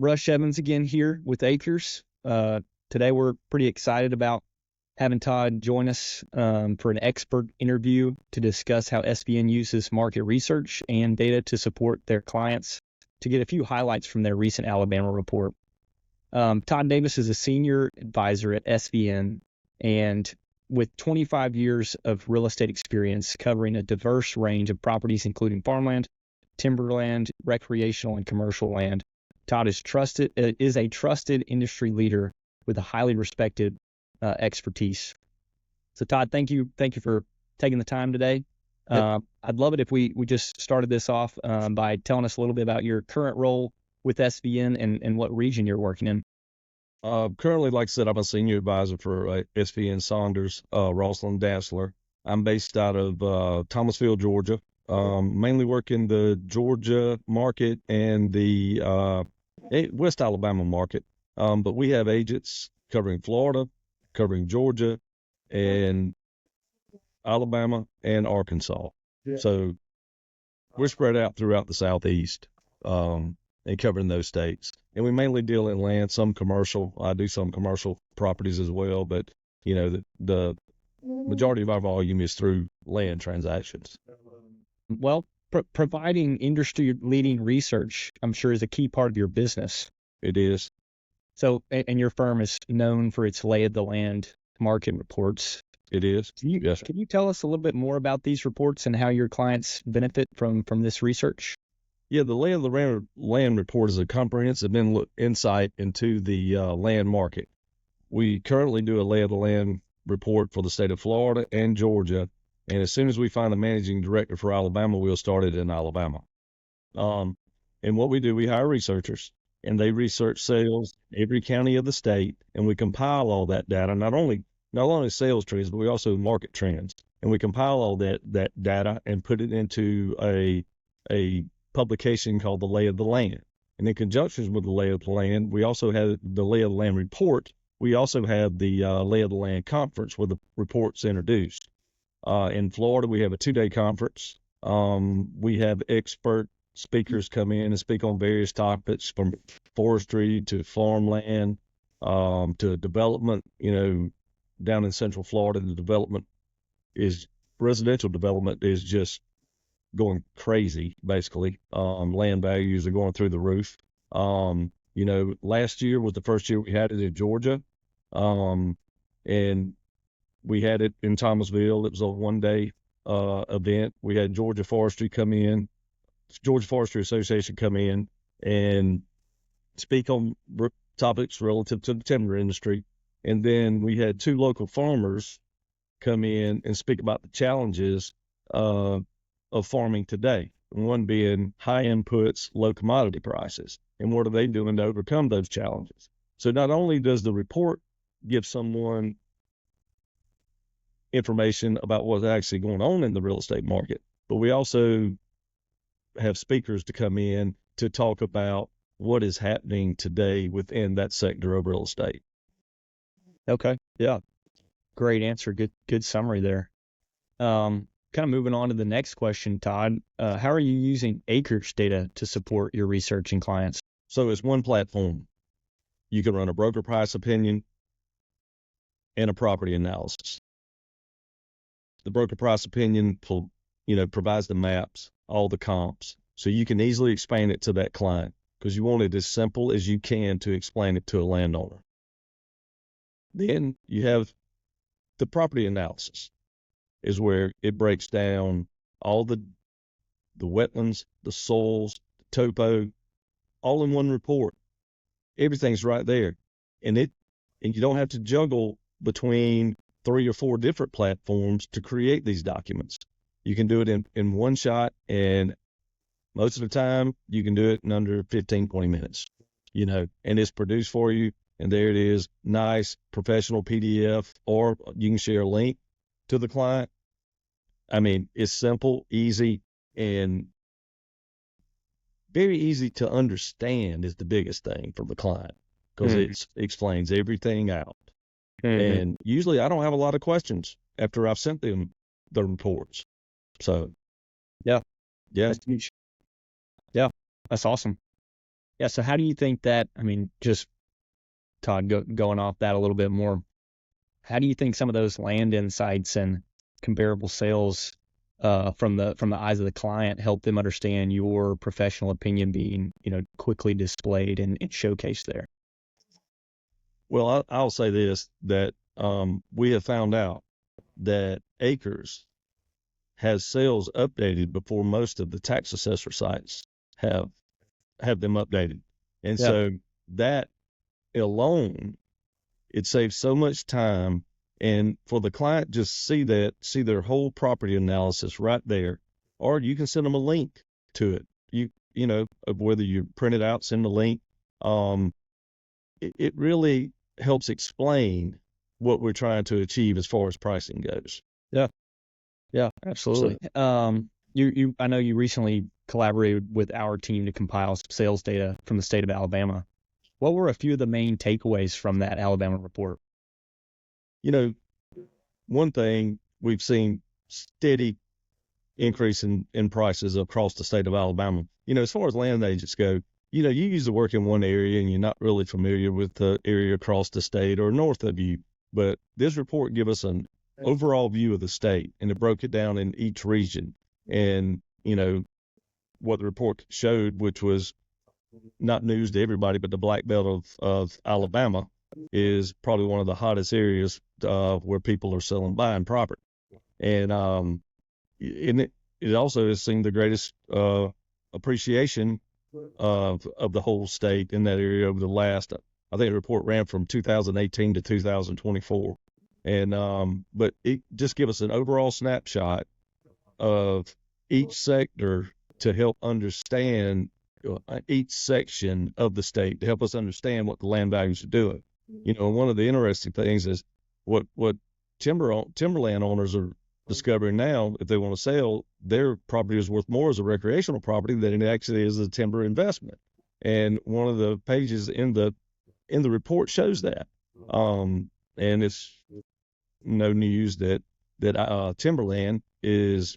Rush Evans again here with Acres. Today we're pretty excited about having Todd join us for an expert interview to discuss how SVN uses market research and data to support their clients. To get a few highlights from their recent Alabama report. Todd Davis is a senior advisor at SVN, and with 25 years of real estate experience covering a diverse range of properties, including farmland, timberland, recreational, and commercial land. Todd is a trusted industry leader with a highly respected expertise. So Todd, thank you for taking the time today. I'd love it if we just started this off by telling us a little bit about your current role with SVN and what region you're working in. Currently, like I said, I'm a senior advisor for SVN Saunders, Rosslyn Dassler. I'm based out of Thomasville, Georgia. Mainly work in the Georgia market and the West Alabama market. But we have agents covering Florida, covering Georgia, and Alabama and Arkansas. Yeah. So we're spread out throughout the Southeast and covering those states. And we mainly deal in land, some commercial. I do some commercial properties as well, but the majority of our volume is through land transactions. Well, providing industry-leading research, I'm sure, is a key part of your business. It is. So, and your firm is known for its lay of the land market reports. It is. Yes. Can you tell us a little bit more about these reports and how your clients benefit from this research? Yeah, the lay of the land report is a comprehensive insight into the land market. We currently do a lay of the land report for the state of Florida and Georgia. And as soon as we find a managing director for Alabama, we'll start it in Alabama. And what we do, we hire researchers, and they research sales every county of the state, and we compile all that data, not only sales trends, but we also market trends. And we compile all that data and put it into a publication called the Lay of the Land. And in conjunction with the Lay of the Land, we also have the Lay of the Land report. We also have the Lay of the Land conference where the report's introduced. In Florida, we have a 2-day conference. We have expert speakers come in and speak on various topics from forestry to farmland, to development. Down in Central Florida, residential development is just going crazy, basically. Land values are going through the roof. Last year was the first year we had it in Georgia. And we had it in Thomasville. It was a 1-day event. We had Georgia Forestry Association come in and speak on topics relative to the timber industry. And then we had 2 local farmers come in and speak about the challenges of farming today. One being high inputs, low commodity prices. And what are they doing to overcome those challenges? So not only does the report give someone information about what's actually going on in the real estate market, but we also have speakers to come in to talk about what is happening today within that sector of real estate. Okay. Yeah. Great answer. Good summary there. Kind of moving on to the next question, Todd. How are you using Acres data to support your research and clients? So it's one platform. You can run a broker price opinion and a property analysis. The broker price opinion, provides the maps, all the comps, so you can easily explain it to that client because you want it as simple as you can to explain it to a landowner. Then you have the property analysis, is where it breaks down all the wetlands, the soils, the topo, all in one report. Everything's right there, and you don't have to juggle between 3 or 4 different platforms to create these documents. You can do it in one shot, and most of the time you can do it in under 15, 20 minutes, and it's produced for you. And there it is, nice professional PDF, or you can share a link to the client. I mean, it's simple, easy, and very easy to understand is the biggest thing for the client because it explains everything out. Mm-hmm. And usually I don't have a lot of questions after I've sent them the reports. So, yeah. Yeah, that's awesome. Yeah. So how do you think that, I mean, just Todd, going off that a little bit more, how do you think some of those land insights and comparable sales from the eyes of the client help them understand your professional opinion being, quickly displayed and showcased there? Well, I'll say this, that we have found out that Acres has sales updated before most of the tax assessor sites have them updated. And Yeah. so that alone, it saves so much time. And for the client, just see their whole property analysis right there, or you can send them a link to it. Whether you print it out, send a link. It really helps explain what we're trying to achieve as far as pricing goes. Yeah. Yeah, So, absolutely. I know you recently collaborated with our team to compile some sales data from the state of Alabama. What were a few of the main takeaways from that Alabama report? one thing we've seen steady increase in prices across the state of Alabama. As far as land agents go, you usually work in one area and you're not really familiar with the area across the state or north of you. But this report gives us an overall view of the state, and it broke it down in each region. And, what the report showed, which was not news to everybody, but the Black Belt of Alabama is probably one of the hottest areas where people are selling, buying property. And it also has seen the greatest appreciation of the whole state in that area over the last, I think the report ran from 2018 to 2024. And but it just gives us an overall snapshot of each sector to help understand each section of the state, to help us understand what the land values are doing. One of the interesting things is what timberland owners are discovering now. If they want to sell, their property is worth more as a recreational property than it actually is a timber investment. And one of the pages in the report shows that. And it's no news that timberland is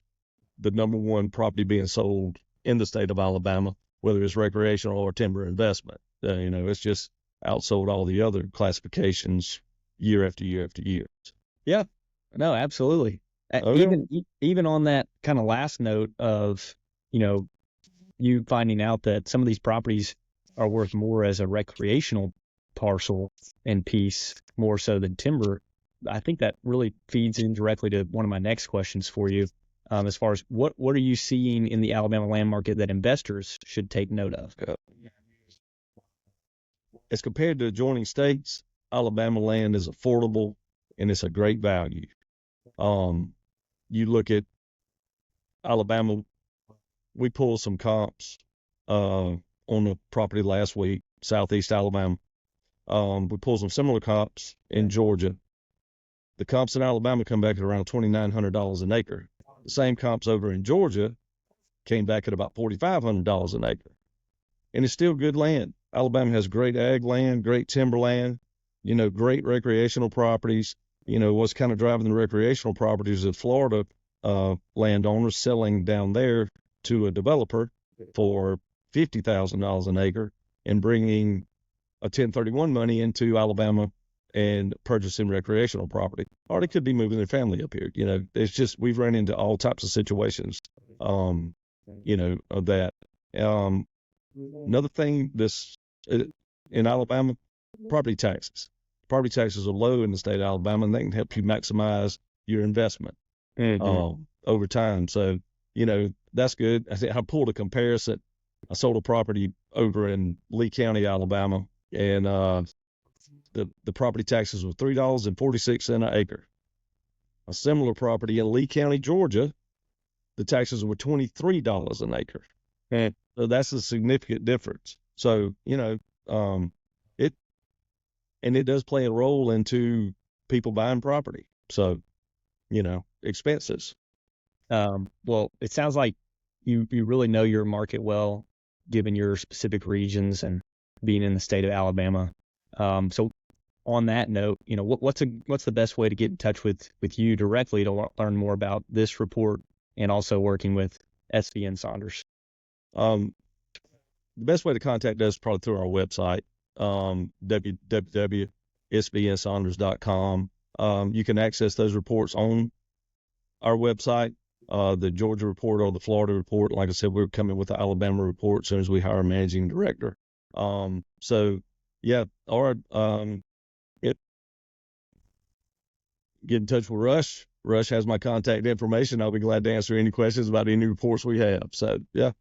the number one property being sold in the state of Alabama, whether it's recreational or timber investment. It's just outsold all the other classifications year after year after year. Yeah, no, absolutely. Okay. Even on that kind of last note of, you finding out that some of these properties are worth more as a recreational parcel and piece more so than timber, I think that really feeds in directly to one of my next questions for you. As far as what are you seeing in the Alabama land market that investors should take note of? As compared to adjoining states, Alabama land is affordable and it's a great value. You look at Alabama, we pulled some comps on the property last week, Southeast Alabama. We pulled some similar comps in Georgia. The comps in Alabama come back at around $2,900 an acre. The same comps over in Georgia came back at about $4,500 an acre. And it's still good land. Alabama has great ag land, great timber land, great recreational properties. What's kind of driving the recreational properties is Florida landowners selling down there to a developer for $50,000 an acre and bringing a 1031 money into Alabama and purchasing recreational property. Or they could be moving their family up here. It's just, we've run into all types of situations, of that. Another thing in Alabama, property taxes. Property taxes are low in the state of Alabama, and they can help you maximize your investment over time. So, that's good. I pulled a comparison. I sold a property over in Lee County, Alabama, and the property taxes were $3.46 an acre. A similar property in Lee County, Georgia, the taxes were $23 an acre. So that's a significant difference. So, it does play a role into people buying property. So, expenses. Well, it sounds like you really know your market well, given your specific regions and being in the state of Alabama. So on that note, what's the best way to get in touch with you directly to learn more about this report and also working with SVN Saunders? Um, the best way to contact us is probably through our website, www.sbnsaunders.com. You can access those reports on our website, the Georgia report or the Florida report. Like I said, we're coming with the Alabama report as soon as we hire a managing director. So yeah, or get in touch with Rush. Rush has my contact information. I'll be glad to answer any questions about any reports we have. So yeah.